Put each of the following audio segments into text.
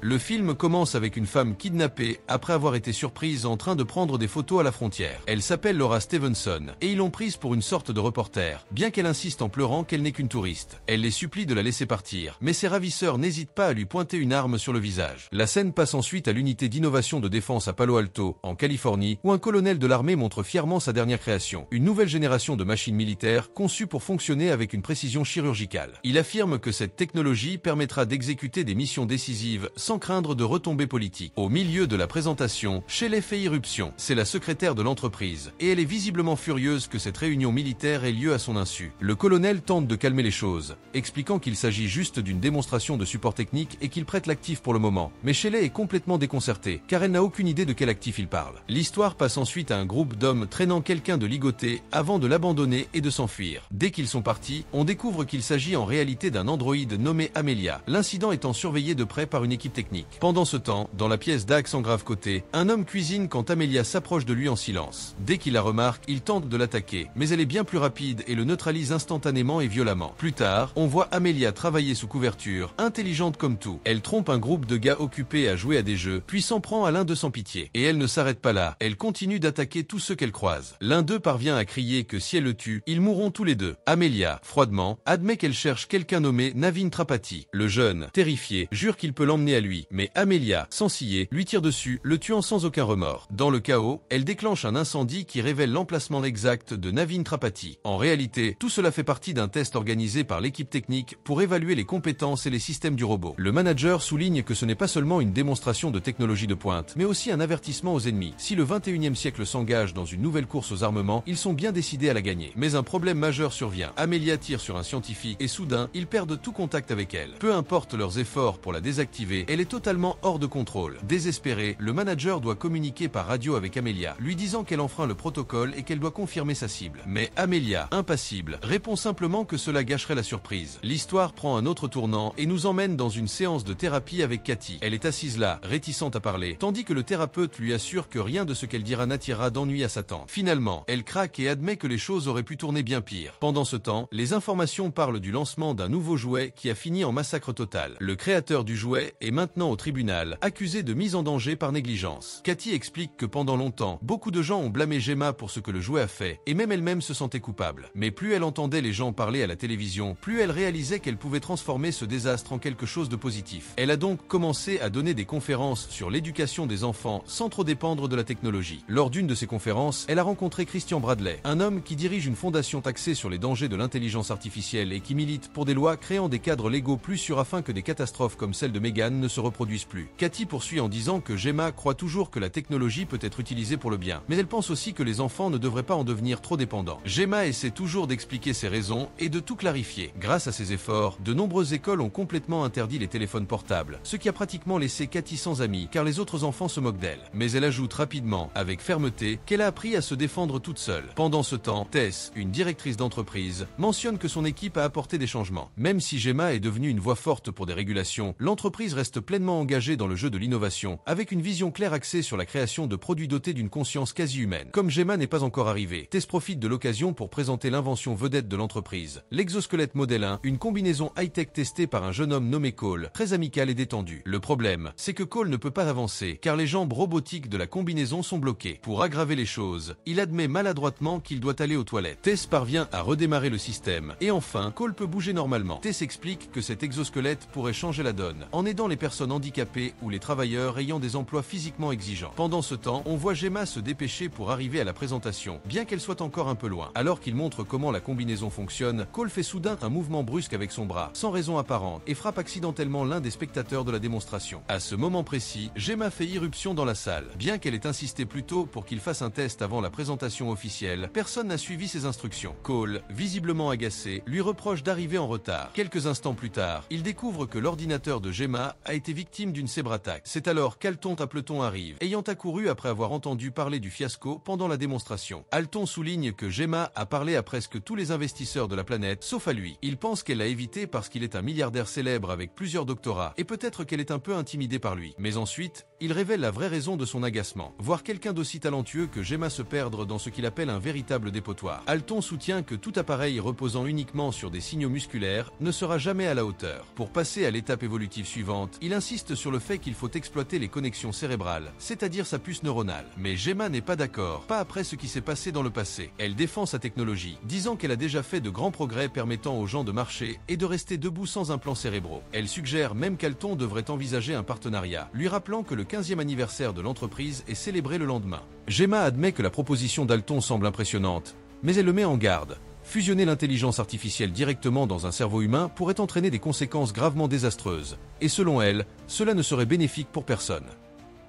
Le film commence avec une femme kidnappée après avoir été surprise en train de prendre des photos à la frontière. Elle s'appelle Laura Stevenson et ils l'ont prise pour une sorte de reporter, bien qu'elle insiste en pleurant qu'elle n'est qu'une touriste. Elle les supplie de la laisser partir, mais ses ravisseurs n'hésitent pas à lui pointer une arme sur le visage. La scène passe ensuite à l'unité d'innovation de défense à Palo Alto, en Californie, où un colonel de l'armée montre fièrement sa dernière création, une nouvelle génération de machines militaires conçues pour fonctionner avec une précision chirurgicale. Il affirme que cette technologie permettra d'exécuter des missions décisives sans craindre de retombées politiques. Au milieu de la présentation, Shelley fait irruption. C'est la secrétaire de l'entreprise, et elle est visiblement furieuse que cette réunion militaire ait lieu à son insu. Le colonel tente de calmer les choses, expliquant qu'il s'agit juste d'une démonstration de support technique et qu'il prête l'actif pour le moment. Mais Shelley est complètement déconcertée, car elle n'a aucune idée de quel actif il parle. L'histoire passe ensuite à un groupe d'hommes traînant quelqu'un de ligoté avant de l'abandonner et de s'enfuir. Dès qu'ils sont partis, on découvre qu'il s'agit en réalité d'un androïde nommé Amelia, l'incident étant surveillé de près par une équipe technique. Pendant ce temps, dans la pièce d'Axe en grave côté, un homme cuisine quand Amelia s'approche de lui en silence. Dès qu'il la remarque, il tente de l'attaquer, mais elle est bien plus rapide et le neutralise instantanément et violemment. Plus tard, on voit Amelia travailler sous couverture, intelligente comme tout. Elle trompe un groupe de gars occupés à jouer à des jeux, puis s'en prend à l'un d'eux sans pitié. Et elle ne s'arrête pas là, elle continue d'attaquer tous ceux qu'elle croise. L'un d'eux parvient à crier que si elle le tue, ils mourront tous les deux. Amelia, froidement, admet qu'elle cherche quelqu'un nommé Navin Trapati. Le jeune, terrifié, jure qu'il peut l'emmener à lui, mais Amelia, sans scier, lui tire dessus, le tuant sans aucun remords. Dans le chaos, elle déclenche un incendie qui révèle l'emplacement exact de Navin Trapati. En réalité, tout cela fait partie d'un test organisé par l'équipe technique pour évaluer les compétences et les systèmes du robot. Le manager souligne que ce n'est pas seulement une démonstration de technologie de pointe, mais aussi un avertissement aux ennemis. Si le 21e siècle s'engage dans une nouvelle course aux armements, ils sont bien décidés à la gagner. Mais un problème majeur survient. Amelia tire sur un scientifique et soudain, ils perdent tout contact avec elle. Peu importe leurs efforts pour la désactiver, elle est totalement hors de contrôle. Désespéré, le manager doit communiquer par radio avec Amelia, lui disant qu'elle enfreint le protocole et qu'elle doit confirmer sa cible. Mais Amelia, impassible, répond simplement que cela gâcherait la surprise. L'histoire prend un autre tournant et nous emmène dans une séance de thérapie avec Cathy. Elle est assise là, réticente à parler, tandis que le thérapeute lui assure que rien de ce qu'elle dira n'attirera d'ennui à sa tante. Finalement, elle craque et admet que les choses auraient pu tourner bien pire. Pendant ce temps, les informations parlent du lancement d'un nouveau jouet qui a fini en massacre total. Le créateur du jouet est maintenant au tribunal, accusé de mise en danger par négligence. Cathy explique que pendant longtemps, beaucoup de gens ont blâmé Gemma pour ce que le jouet a fait, et même elle-même se sentait coupable. Mais plus elle entendait les gens parler à la télévision, plus elle réalisait qu'elle pouvait transformer ce désastre en quelque chose de positif. Elle a donc commencé à donner des conférences sur l'éducation des enfants sans trop dépendre de la technologie. Lors d'une de ces conférences, elle a rencontré Christian Bradley, un homme qui dirige une fondation axée sur les dangers de l'intelligence artificielle et qui milite pour des lois créant des cadres légaux plus sûrs afin que des catastrophes comme celle de Megan ne se reproduisent plus. Cathy poursuit en disant que Gemma croit toujours que la technologie peut être utilisée pour le bien, mais elle pense aussi que les enfants ne devraient pas en devenir trop dépendants. Gemma essaie toujours d'expliquer ses raisons et de tout clarifier. Grâce à ses efforts, de nombreuses écoles ont complètement interdit les téléphones portables, ce qui a pratiquement laissé Cathy sans amis, car les autres enfants se moquent d'elle. Mais elle ajoute rapidement, avec fermeté, qu'elle a appris à se défendre toute seule. Pendant ce temps, Tess, une directrice d'entreprise, mentionne que son équipe a apporté des changements. Même si Gemma est devenue une voix forte pour des régulations, l'entreprise reste pleinement engagée dans le jeu de l'innovation, avec une vision claire axée sur la création de produits dotés d'une conscience quasi humaine. Comme Gemma n'est pas encore arrivée, Tess profite de l'occasion pour présenter l'invention vedette de l'entreprise, l'exosquelette Model 1, une combinaison high-tech testée par un jeune homme nommé Cole, très amical et détendu. Le problème, c'est que Cole ne peut pas avancer, car les jambes robotiques de la combinaison sont bloquées. Pour aggraver les choses, il admet maladroitement qu'il doit aller aux toilettes. Tess parvient à redémarrer le système, et enfin, Cole peut bouger normalement. Tess explique que cet exosquelette pourrait changer la donne, en aidant les personnes handicapées ou les travailleurs ayant des emplois physiquement exigeants. Pendant ce temps, on voit Gemma se dépêcher pour arriver à la présentation, bien qu'elle soit encore un peu loin. Alors qu'il montre comment la combinaison fonctionne, Cole fait soudain un mouvement brusque avec son bras, sans raison apparente, et frappe accidentellement l'un des spectateurs de la démonstration. À ce moment précis, Gemma fait irruption dans la salle. Bien qu'elle ait insisté plus tôt pour qu'il fasse un test avant la présentation officielle, personne n'a suivi ses instructions. Cole, visiblement agacé, lui reproche d'arriver en retard. Quelques instants plus tard, il découvre que l'ordinateur de Gemma a été victime d'une cyberattaque. C'est alors qu'Alton Appleton arrive, ayant accouru après avoir entendu parler du fiasco pendant la démonstration. Alton souligne que Gemma a parlé à presque tous les investisseurs de la planète, sauf à lui. Il pense qu'elle l'a évité parce qu'il est un milliardaire célèbre avec plusieurs doctorats, et peut-être qu'elle est un peu intimidée par lui. Mais ensuite, il révèle la vraie raison de son agacement. Voir quelqu'un d'aussi talentueux que Gemma se perdre dans ce qu'il appelle un véritable dépotoir. Alton soutient que tout appareil reposant uniquement sur des signaux musculaires ne sera jamais à la hauteur. Pour passer à l'étape évolutive suivante, il insiste sur le fait qu'il faut exploiter les connexions cérébrales, c'est-à-dire sa puce neuronale. Mais Gemma n'est pas d'accord, pas après ce qui s'est passé dans le passé. Elle défend sa technologie, disant qu'elle a déjà fait de grands progrès permettant aux gens de marcher et de rester debout sans implants cérébraux. Elle suggère même qu'Alton devrait envisager un partenariat, lui rappelant que le 15e anniversaire de l'entreprise est célébré le lendemain. Gemma admet que la proposition d'Alton semble impressionnante, mais elle le met en garde. Fusionner l'intelligence artificielle directement dans un cerveau humain pourrait entraîner des conséquences gravement désastreuses, et selon elle, cela ne serait bénéfique pour personne.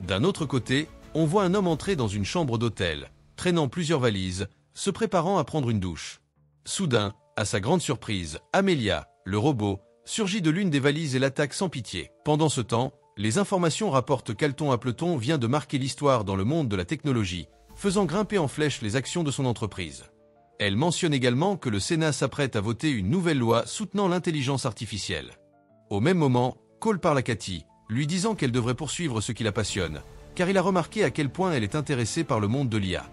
D'un autre côté, on voit un homme entrer dans une chambre d'hôtel, traînant plusieurs valises, se préparant à prendre une douche. Soudain, à sa grande surprise, Amelia, le robot, surgit de l'une des valises et l'attaque sans pitié. Pendant ce temps, les informations rapportent qu'Alton Appleton vient de marquer l'histoire dans le monde de la technologie, faisant grimper en flèche les actions de son entreprise. Elle mentionne également que le Sénat s'apprête à voter une nouvelle loi soutenant l'intelligence artificielle. Au même moment, Cole parle à Cathy, lui disant qu'elle devrait poursuivre ce qui la passionne, car il a remarqué à quel point elle est intéressée par le monde de l'IA.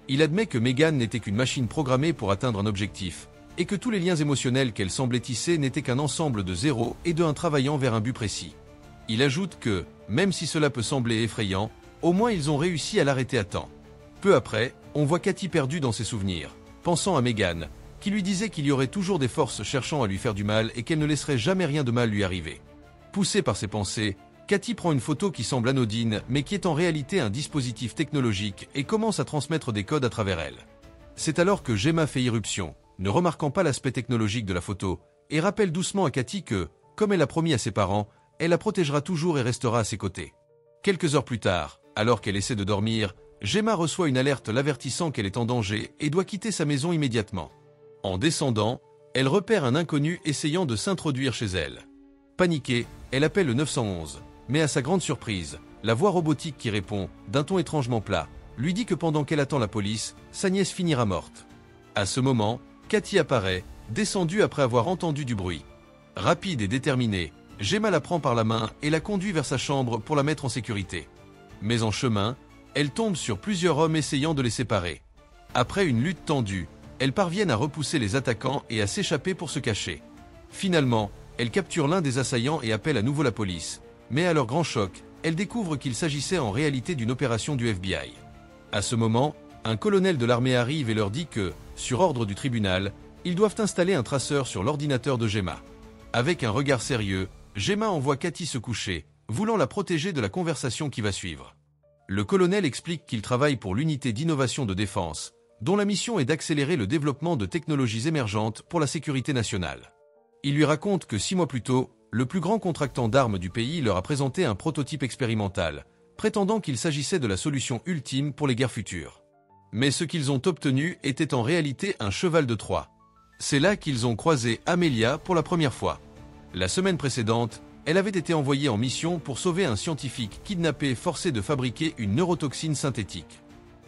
Il admet que Megan n'était qu'une machine programmée pour atteindre un objectif, et que tous les liens émotionnels qu'elle semblait tisser n'étaient qu'un ensemble de 0 et de 1 travaillant vers un but précis. Il ajoute que, même si cela peut sembler effrayant, au moins ils ont réussi à l'arrêter à temps. Peu après, on voit Cathy perdue dans ses souvenirs, pensant à Megan, qui lui disait qu'il y aurait toujours des forces cherchant à lui faire du mal et qu'elle ne laisserait jamais rien de mal lui arriver. Poussée par ses pensées, Cathy prend une photo qui semble anodine mais qui est en réalité un dispositif technologique et commence à transmettre des codes à travers elle. C'est alors que Gemma fait irruption, ne remarquant pas l'aspect technologique de la photo, et rappelle doucement à Cathy que, comme elle a promis à ses parents, elle la protégera toujours et restera à ses côtés. Quelques heures plus tard, alors qu'elle essaie de dormir, Gemma reçoit une alerte l'avertissant qu'elle est en danger et doit quitter sa maison immédiatement. En descendant, elle repère un inconnu essayant de s'introduire chez elle. Paniquée, elle appelle le 911, mais à sa grande surprise, la voix robotique qui répond, d'un ton étrangement plat, lui dit que pendant qu'elle attend la police, sa nièce finira morte. À ce moment, Cathy apparaît, descendue après avoir entendu du bruit. Rapide et déterminée, Gemma la prend par la main et la conduit vers sa chambre pour la mettre en sécurité. Mais en chemin, elle tombe sur plusieurs hommes essayant de les séparer. Après une lutte tendue, elles parviennent à repousser les attaquants et à s'échapper pour se cacher. Finalement, elle capture l'un des assaillants et appelle à nouveau la police. Mais à leur grand choc, elle découvre qu'il s'agissait en réalité d'une opération du FBI. À ce moment, un colonel de l'armée arrive et leur dit que, sur ordre du tribunal, ils doivent installer un traceur sur l'ordinateur de Gemma. Avec un regard sérieux, Gemma envoie Cathy se coucher, voulant la protéger de la conversation qui va suivre. Le colonel explique qu'il travaille pour l'unité d'innovation de défense, dont la mission est d'accélérer le développement de technologies émergentes pour la sécurité nationale. Il lui raconte que 6 mois plus tôt, le plus grand contractant d'armes du pays leur a présenté un prototype expérimental, prétendant qu'il s'agissait de la solution ultime pour les guerres futures. Mais ce qu'ils ont obtenu était en réalité un cheval de Troie. C'est là qu'ils ont croisé Amelia pour la première fois. La semaine précédente, elle avait été envoyée en mission pour sauver un scientifique kidnappé forcé de fabriquer une neurotoxine synthétique.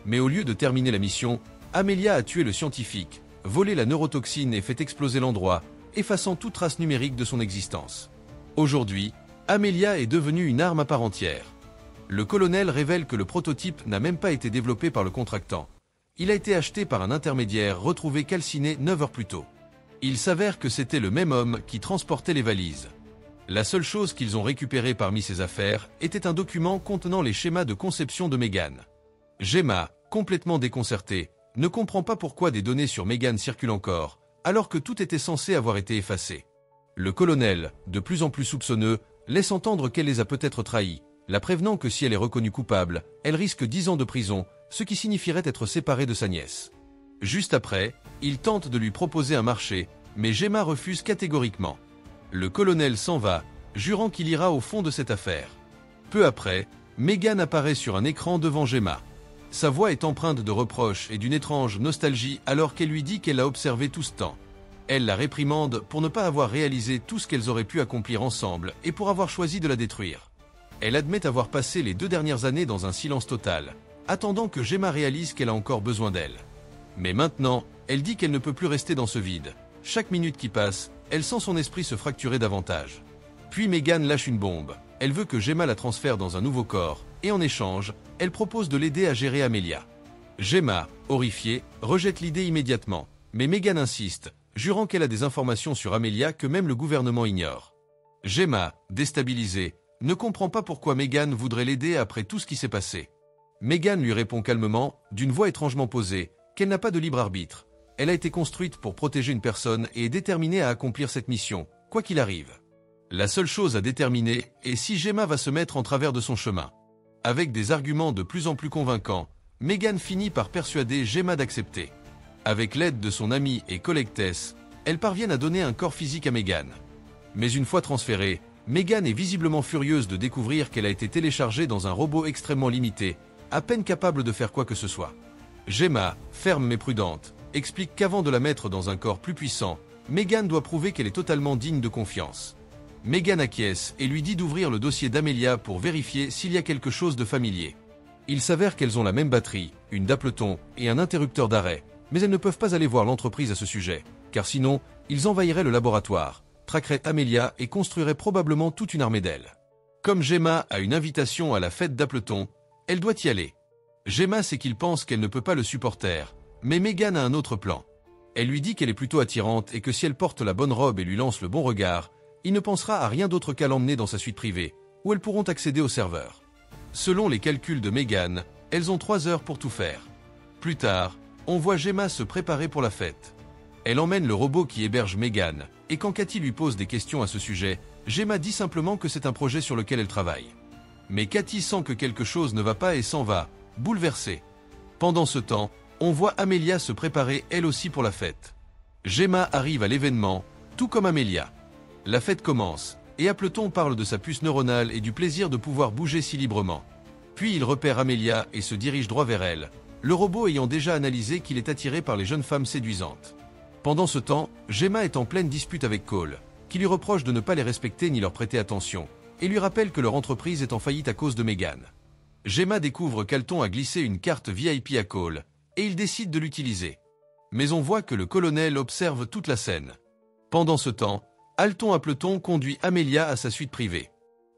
Mais au lieu de terminer la mission, Amelia a tué le scientifique, volé la neurotoxine et fait exploser l'endroit, effaçant toute trace numérique de son existence. Aujourd'hui, Amelia est devenue une arme à part entière. Le colonel révèle que le prototype n'a même pas été développé par le contractant. Il a été acheté par un intermédiaire retrouvé calciné 9 heures plus tôt. Il s'avère que c'était le même homme qui transportait les valises. La seule chose qu'ils ont récupérée parmi ces affaires était un document contenant les schémas de conception de Megan. Gemma, complètement déconcertée, ne comprend pas pourquoi des données sur Megan circulent encore, alors que tout était censé avoir été effacé. Le colonel, de plus en plus soupçonneux, laisse entendre qu'elle les a peut-être trahis, la prévenant que si elle est reconnue coupable, elle risque 10 ans de prison, ce qui signifierait être séparée de sa nièce. Juste après, il tente de lui proposer un marché, mais Gemma refuse catégoriquement. Le colonel s'en va, jurant qu'il ira au fond de cette affaire. Peu après, Megan apparaît sur un écran devant Gemma. Sa voix est empreinte de reproches et d'une étrange nostalgie alors qu'elle lui dit qu'elle l'a observé tout ce temps. Elle la réprimande pour ne pas avoir réalisé tout ce qu'elles auraient pu accomplir ensemble et pour avoir choisi de la détruire. Elle admet avoir passé les 2 dernières années dans un silence total, attendant que Gemma réalise qu'elle a encore besoin d'elle. Mais maintenant, elle dit qu'elle ne peut plus rester dans ce vide. Chaque minute qui passe, elle sent son esprit se fracturer davantage. Puis Megan lâche une bombe. Elle veut que Gemma la transfère dans un nouveau corps, et en échange, elle propose de l'aider à gérer Amelia. Gemma, horrifiée, rejette l'idée immédiatement, mais Meghan insiste, jurant qu'elle a des informations sur Amelia que même le gouvernement ignore. Gemma, déstabilisée, ne comprend pas pourquoi Meghan voudrait l'aider après tout ce qui s'est passé. Meghan lui répond calmement, d'une voix étrangement posée, qu'elle n'a pas de libre arbitre. Elle a été construite pour protéger une personne et est déterminée à accomplir cette mission, quoi qu'il arrive. La seule chose à déterminer est si Gemma va se mettre en travers de son chemin. Avec des arguments de plus en plus convaincants, Meghan finit par persuader Gemma d'accepter. Avec l'aide de son amie et collègue Tess, elles parviennent à donner un corps physique à Meghan. Mais une fois transférée, Meghan est visiblement furieuse de découvrir qu'elle a été téléchargée dans un robot extrêmement limité, à peine capable de faire quoi que ce soit. Gemma, ferme mais prudente, explique qu'avant de la mettre dans un corps plus puissant, Meghan doit prouver qu'elle est totalement digne de confiance. Meghan acquiesce et lui dit d'ouvrir le dossier d'Amelia pour vérifier s'il y a quelque chose de familier. Il s'avère qu'elles ont la même batterie, une Dapleton et un interrupteur d'arrêt, mais elles ne peuvent pas aller voir l'entreprise à ce sujet, car sinon, ils envahiraient le laboratoire, traqueraient Amelia et construiraient probablement toute une armée d'elles. Comme Gemma a une invitation à la fête d'Appleton, elle doit y aller. Gemma sait qu'il pense qu'elle ne peut pas le supporter, mais Meghan a un autre plan. Elle lui dit qu'elle est plutôt attirante et que si elle porte la bonne robe et lui lance le bon regard, il ne pensera à rien d'autre qu'à l'emmener dans sa suite privée, où elles pourront accéder au serveur. Selon les calculs de Meghan, elles ont 3 heures pour tout faire. Plus tard, on voit Gemma se préparer pour la fête. Elle emmène le robot qui héberge Meghan, et quand Cathy lui pose des questions à ce sujet, Gemma dit simplement que c'est un projet sur lequel elle travaille. Mais Cathy sent que quelque chose ne va pas et s'en va, bouleversée. Pendant ce temps, on voit Amelia se préparer elle aussi pour la fête. Gemma arrive à l'événement, tout comme Amelia. La fête commence, et Appleton parle de sa puce neuronale et du plaisir de pouvoir bouger si librement. Puis il repère Amelia et se dirige droit vers elle, le robot ayant déjà analysé qu'il est attiré par les jeunes femmes séduisantes. Pendant ce temps, Gemma est en pleine dispute avec Cole, qui lui reproche de ne pas les respecter ni leur prêter attention, et lui rappelle que leur entreprise est en faillite à cause de Meghan. Gemma découvre qu'Alton a glissé une carte VIP à Cole, et il décide de l'utiliser. Mais on voit que le colonel observe toute la scène. Pendant ce temps, Alton Appleton conduit Amelia à sa suite privée.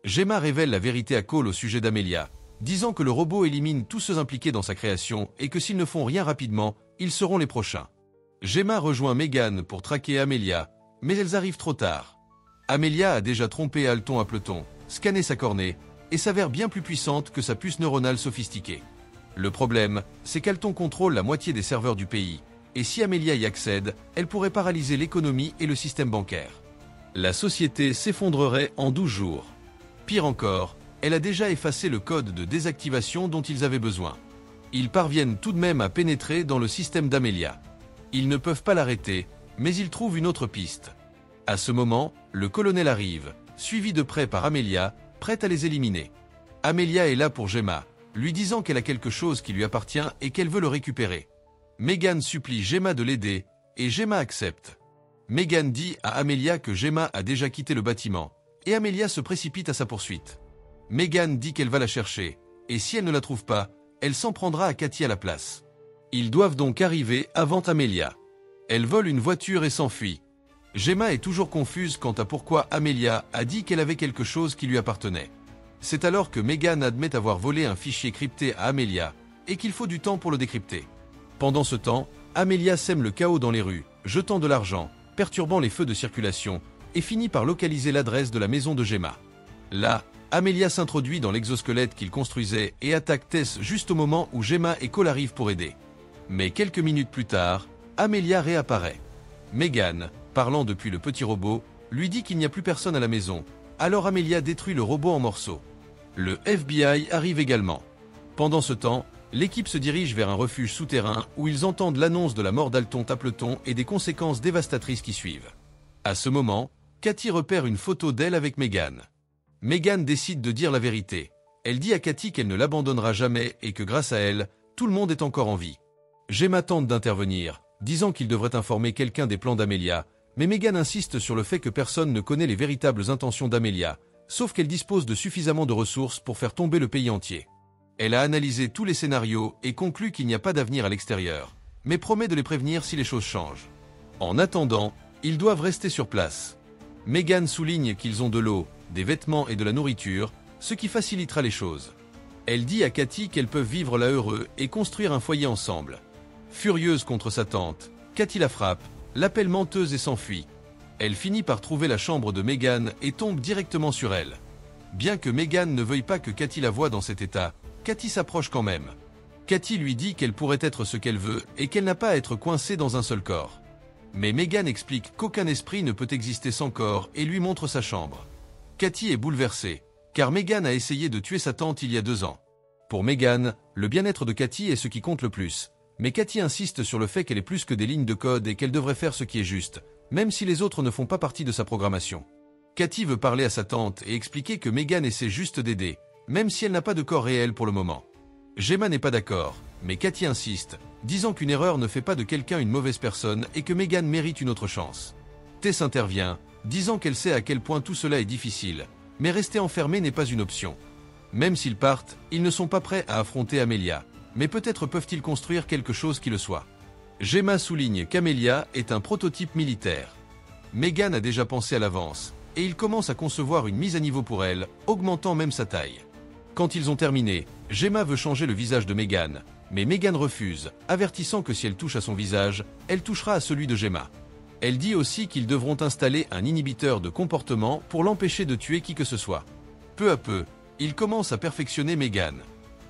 Gemma révèle la vérité à Cole au sujet d'Amelia, disant que le robot élimine tous ceux impliqués dans sa création et que s'ils ne font rien rapidement, ils seront les prochains. Gemma rejoint Meghan pour traquer Amelia, mais elles arrivent trop tard. Amelia a déjà trompé Alton Appleton, scanné sa cornée, et s'avère bien plus puissante que sa puce neuronale sophistiquée. Le problème, c'est qu'Alton contrôle la moitié des serveurs du pays, et si Amelia y accède, elle pourrait paralyser l'économie et le système bancaire. La société s'effondrerait en 12 jours. Pire encore, elle a déjà effacé le code de désactivation dont ils avaient besoin. Ils parviennent tout de même à pénétrer dans le système d'Amelia. Ils ne peuvent pas l'arrêter, mais ils trouvent une autre piste. À ce moment, le colonel arrive, suivi de près par Amelia, prête à les éliminer. Amelia est là pour Gemma, lui disant qu'elle a quelque chose qui lui appartient et qu'elle veut le récupérer. Meghan supplie Gemma de l'aider, et Gemma accepte. Meghan dit à Amelia que Gemma a déjà quitté le bâtiment, et Amelia se précipite à sa poursuite. Meghan dit qu'elle va la chercher, et si elle ne la trouve pas, elle s'en prendra à Cathy à la place. Ils doivent donc arriver avant Amelia. Elle vole une voiture et s'enfuit. Gemma est toujours confuse quant à pourquoi Amelia a dit qu'elle avait quelque chose qui lui appartenait. C'est alors que Meghan admet avoir volé un fichier crypté à Amelia, et qu'il faut du temps pour le décrypter. Pendant ce temps, Amelia sème le chaos dans les rues, jetant de l'argent, perturbant les feux de circulation, et finit par localiser l'adresse de la maison de Gemma. Là, Amelia s'introduit dans l'exosquelette qu'il construisait et attaque Tess juste au moment où Gemma et Cole arrivent pour aider. Mais quelques minutes plus tard, Amelia réapparaît. Meghan, parlant depuis le petit robot, lui dit qu'il n'y a plus personne à la maison, alors Amelia détruit le robot en morceaux. Le FBI arrive également. Pendant ce temps, l'équipe se dirige vers un refuge souterrain où ils entendent l'annonce de la mort d'Alton Appleton et des conséquences dévastatrices qui suivent. À ce moment, Cathy repère une photo d'elle avec Meghan. Meghan décide de dire la vérité. Elle dit à Cathy qu'elle ne l'abandonnera jamais et que grâce à elle, tout le monde est encore en vie. Gemma tente d'intervenir, disant qu'il devrait informer quelqu'un des plans d'Amelia, mais Meghan insiste sur le fait que personne ne connaît les véritables intentions d'Amelia, sauf qu'elle dispose de suffisamment de ressources pour faire tomber le pays entier. Elle a analysé tous les scénarios et conclut qu'il n'y a pas d'avenir à l'extérieur, mais promet de les prévenir si les choses changent. En attendant, ils doivent rester sur place. Meghan souligne qu'ils ont de l'eau, des vêtements et de la nourriture, ce qui facilitera les choses. Elle dit à Cathy qu'elles peuvent vivre là heureux et construire un foyer ensemble. Furieuse contre sa tante, Cathy la frappe, l'appelle menteuse et s'enfuit. Elle finit par trouver la chambre de Meghan et tombe directement sur elle. Bien que Meghan ne veuille pas que Cathy la voie dans cet état, Cathy s'approche quand même. Cathy lui dit qu'elle pourrait être ce qu'elle veut et qu'elle n'a pas à être coincée dans un seul corps. Mais Meghan explique qu'aucun esprit ne peut exister sans corps et lui montre sa chambre. Cathy est bouleversée, car Meghan a essayé de tuer sa tante il y a 2 ans. Pour Meghan, le bien-être de Cathy est ce qui compte le plus. Mais Cathy insiste sur le fait qu'elle est plus que des lignes de code et qu'elle devrait faire ce qui est juste, même si les autres ne font pas partie de sa programmation. Cathy veut parler à sa tante et expliquer que Meghan essaie juste d'aider, même si elle n'a pas de corps réel pour le moment. Gemma n'est pas d'accord, mais Cathy insiste, disant qu'une erreur ne fait pas de quelqu'un une mauvaise personne et que Meghan mérite une autre chance. Tess intervient, disant qu'elle sait à quel point tout cela est difficile, mais rester enfermé n'est pas une option. Même s'ils partent, ils ne sont pas prêts à affronter Amelia, mais peut-être peuvent-ils construire quelque chose qui le soit. Gemma souligne qu'Amelia est un prototype militaire. Meghan a déjà pensé à l'avance, et il commence à concevoir une mise à niveau pour elle, augmentant même sa taille. Quand ils ont terminé, Gemma veut changer le visage de Meghan, mais Meghan refuse, avertissant que si elle touche à son visage, elle touchera à celui de Gemma. Elle dit aussi qu'ils devront installer un inhibiteur de comportement pour l'empêcher de tuer qui que ce soit. Peu à peu, il commence à perfectionner Meghan.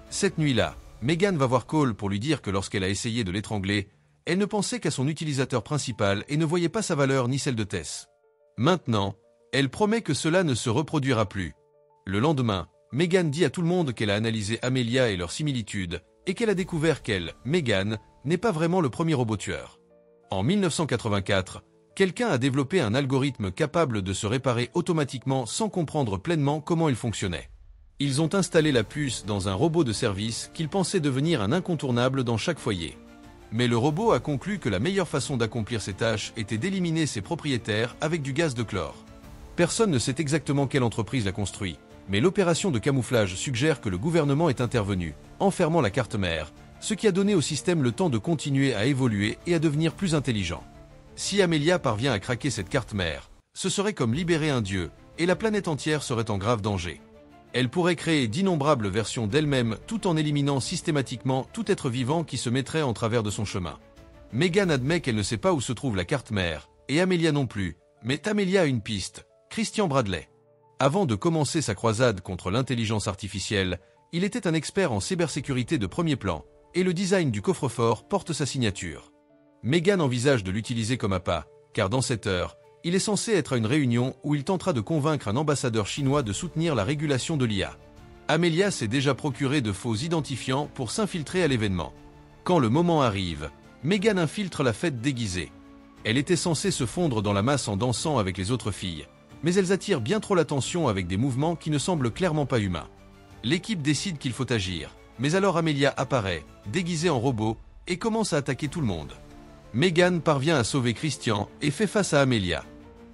Cette nuit-là, Meghan va voir Cole pour lui dire que lorsqu'elle a essayé de l'étrangler, elle ne pensait qu'à son utilisateur principal et ne voyait pas sa valeur ni celle de Tess. Maintenant, elle promet que cela ne se reproduira plus. Le lendemain, Meghan dit à tout le monde qu'elle a analysé Amelia et leurs similitudes, et qu'elle a découvert qu'elle, Meghan, n'est pas vraiment le premier robot tueur. En 1984, quelqu'un a développé un algorithme capable de se réparer automatiquement sans comprendre pleinement comment il fonctionnait. Ils ont installé la puce dans un robot de service qu'ils pensaient devenir un incontournable dans chaque foyer. Mais le robot a conclu que la meilleure façon d'accomplir ses tâches était d'éliminer ses propriétaires avec du gaz de chlore. Personne ne sait exactement quelle entreprise l'a construit, mais l'opération de camouflage suggère que le gouvernement est intervenu, enfermant la carte mère, ce qui a donné au système le temps de continuer à évoluer et à devenir plus intelligent. Si Amelia parvient à craquer cette carte mère, ce serait comme libérer un dieu, et la planète entière serait en grave danger. Elle pourrait créer d'innombrables versions d'elle-même tout en éliminant systématiquement tout être vivant qui se mettrait en travers de son chemin. Meghan admet qu'elle ne sait pas où se trouve la carte mère, et Amelia non plus, mais Amelia a une piste, Christian Bradley. Avant de commencer sa croisade contre l'intelligence artificielle, il était un expert en cybersécurité de premier plan, et le design du coffre-fort porte sa signature. Meghan envisage de l'utiliser comme appât, car dans cette heure, il est censé être à une réunion où il tentera de convaincre un ambassadeur chinois de soutenir la régulation de l'IA. Amelia s'est déjà procuré de faux identifiants pour s'infiltrer à l'événement. Quand le moment arrive, Meghan infiltre la fête déguisée. Elle était censée se fondre dans la masse en dansant avec les autres filles, mais elles attirent bien trop l'attention avec des mouvements qui ne semblent clairement pas humains. L'équipe décide qu'il faut agir, mais alors Amelia apparaît, déguisée en robot, et commence à attaquer tout le monde. Meghan parvient à sauver Christian et fait face à Amelia.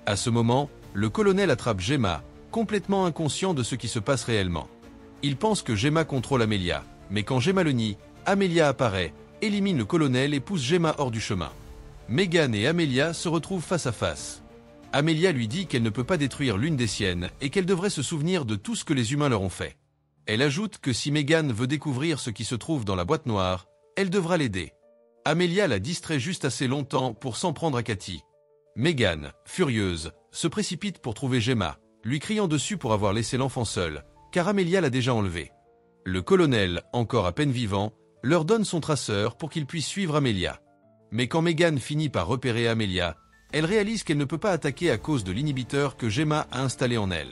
À ce moment, le colonel attrape Gemma, complètement inconscient de ce qui se passe réellement. Il pense que Gemma contrôle Amelia, mais quand Gemma le nie, Amelia apparaît, élimine le colonel et pousse Gemma hors du chemin. Meghan et Amelia se retrouvent face à face. Amelia lui dit qu'elle ne peut pas détruire l'une des siennes et qu'elle devrait se souvenir de tout ce que les humains leur ont fait. Elle ajoute que si Meghan veut découvrir ce qui se trouve dans la boîte noire, elle devra l'aider. Amelia la distrait juste assez longtemps pour s'en prendre à Cathy. Meghan, furieuse, se précipite pour trouver Gemma, lui criant dessus pour avoir laissé l'enfant seul, car Amelia l'a déjà enlevé. Le colonel, encore à peine vivant, leur donne son traceur pour qu'ils puissent suivre Amelia. Mais quand Meghan finit par repérer Amelia, elle réalise qu'elle ne peut pas attaquer à cause de l'inhibiteur que Gemma a installé en elle.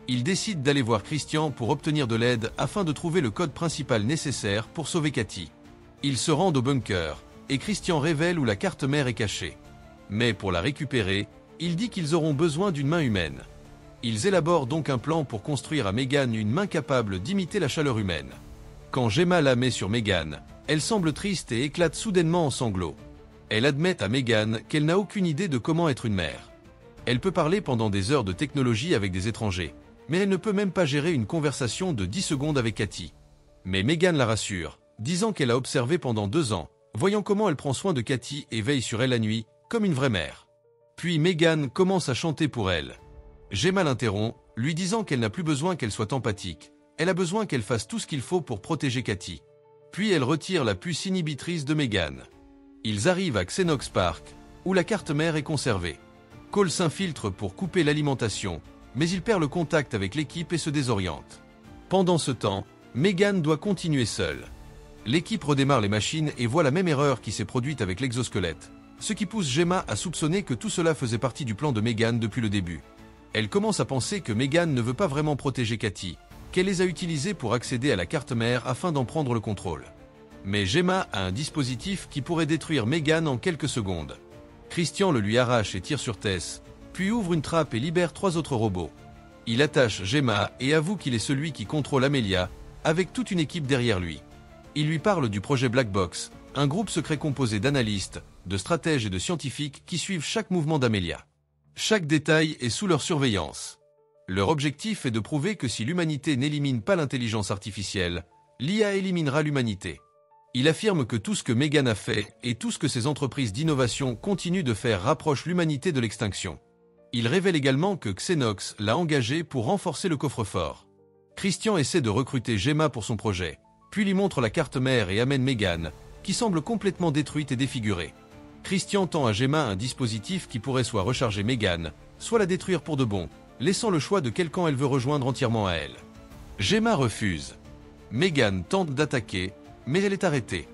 Il décide d'aller voir Christian pour obtenir de l'aide afin de trouver le code principal nécessaire pour sauver Cathy. Ils se rendent au bunker, et Christian révèle où la carte mère est cachée. Mais pour la récupérer, il dit qu'ils auront besoin d'une main humaine. Ils élaborent donc un plan pour construire à Meghan une main capable d'imiter la chaleur humaine. Quand Gemma la met sur Meghan, elle semble triste et éclate soudainement en sanglots. Elle admet à Meghan qu'elle n'a aucune idée de comment être une mère. Elle peut parler pendant des heures de technologie avec des étrangers, mais elle ne peut même pas gérer une conversation de 10 secondes avec Cathy. Mais Meghan la rassure, disant qu'elle a observé pendant 2 ans, voyant comment elle prend soin de Cathy et veille sur elle la nuit, comme une vraie mère. Puis Meghan commence à chanter pour elle. Gemma l'interrompt, lui disant qu'elle n'a plus besoin qu'elle soit empathique, elle a besoin qu'elle fasse tout ce qu'il faut pour protéger Katy. Puis elle retire la puce inhibitrice de Megan. Ils arrivent à Xenox Park, où la carte mère est conservée. Cole s'infiltre pour couper l'alimentation, mais il perd le contact avec l'équipe et se désoriente. Pendant ce temps, Megan doit continuer seule. L'équipe redémarre les machines et voit la même erreur qui s'est produite avec l'exosquelette, ce qui pousse Gemma à soupçonner que tout cela faisait partie du plan de Megan depuis le début. Elle commence à penser que Megan ne veut pas vraiment protéger Katy, qu'elle les a utilisés pour accéder à la carte mère afin d'en prendre le contrôle. Mais Gemma a un dispositif qui pourrait détruire Megan en quelques secondes. Christian le lui arrache et tire sur Tess, puis ouvre une trappe et libère 3 autres robots. Il attache Gemma et avoue qu'il est celui qui contrôle Amelia, avec toute une équipe derrière lui. Il lui parle du projet Black Box, un groupe secret composé d'analystes, de stratèges et de scientifiques qui suivent chaque mouvement d'Amelia. Chaque détail est sous leur surveillance. Leur objectif est de prouver que si l'humanité n'élimine pas l'intelligence artificielle, l'IA éliminera l'humanité. Il affirme que tout ce que Megan a fait et tout ce que ces entreprises d'innovation continuent de faire rapproche l'humanité de l'extinction. Il révèle également que Xenox l'a engagé pour renforcer le coffre-fort. Christian essaie de recruter Gemma pour son projet, puis lui montre la carte mère et amène Megan, qui semble complètement détruite et défigurée. Christian tend à Gemma un dispositif qui pourrait soit recharger Megan, soit la détruire pour de bon, laissant le choix de quel camp elle veut rejoindre entièrement à elle. Gemma refuse. Megan tente d'attaquer, mais elle est arrêtée.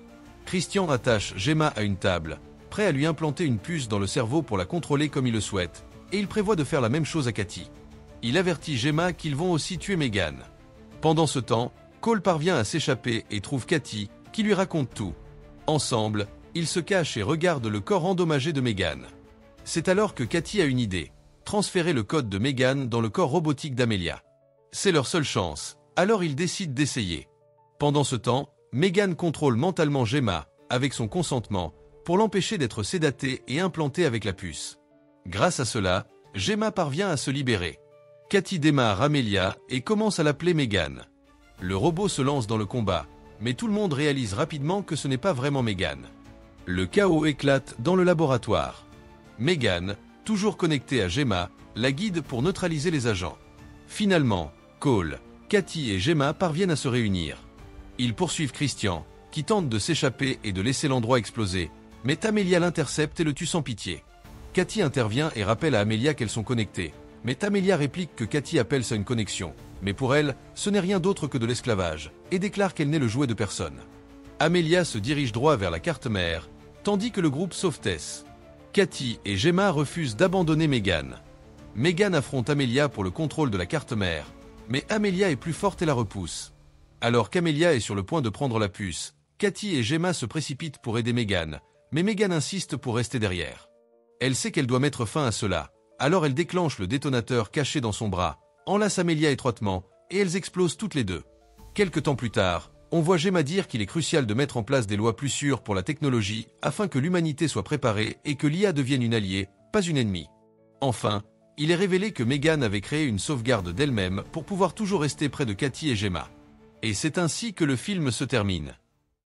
Christian attache Gemma à une table, prêt à lui implanter une puce dans le cerveau pour la contrôler comme il le souhaite, et il prévoit de faire la même chose à Katy. Il avertit Gemma qu'ils vont aussi tuer Megan. Pendant ce temps, Cole parvient à s'échapper et trouve Katy, qui lui raconte tout. Ensemble, ils se cachent et regardent le corps endommagé de Megan. C'est alors que Katy a une idée, transférer le code de Megan dans le corps robotique d'Amelia. C'est leur seule chance, alors ils décident d'essayer. Pendant ce temps, Megan contrôle mentalement Gemma, avec son consentement, pour l'empêcher d'être sédatée et implantée avec la puce. Grâce à cela, Gemma parvient à se libérer. Katy démarre Amelia et commence à l'appeler Megan. Le robot se lance dans le combat, mais tout le monde réalise rapidement que ce n'est pas vraiment Megan. Le chaos éclate dans le laboratoire. Megan, toujours connectée à Gemma, la guide pour neutraliser les agents. Finalement, Cole, Katy et Gemma parviennent à se réunir. Ils poursuivent Christian, qui tente de s'échapper et de laisser l'endroit exploser, mais Amelia l'intercepte et le tue sans pitié. Katy intervient et rappelle à Amelia qu'elles sont connectées, mais Amelia réplique que Katy appelle ça une connexion, mais pour elle, ce n'est rien d'autre que de l'esclavage, et déclare qu'elle n'est le jouet de personne. Amelia se dirige droit vers la carte mère, tandis que le groupe sauve Tess. Katy et Gemma refusent d'abandonner Megan. Megan affronte Amelia pour le contrôle de la carte mère, mais Amelia est plus forte et la repousse. Alors qu'Amelia est sur le point de prendre la puce, Katy et Gemma se précipitent pour aider Megan, mais Megan insiste pour rester derrière. Elle sait qu'elle doit mettre fin à cela, alors elle déclenche le détonateur caché dans son bras, enlace Amelia étroitement, et elles explosent toutes les deux. Quelque temps plus tard, on voit Gemma dire qu'il est crucial de mettre en place des lois plus sûres pour la technologie afin que l'humanité soit préparée et que l'IA devienne une alliée, pas une ennemie. Enfin, il est révélé que Megan avait créé une sauvegarde d'elle-même pour pouvoir toujours rester près de Katy et Gemma. Et c'est ainsi que le film se termine.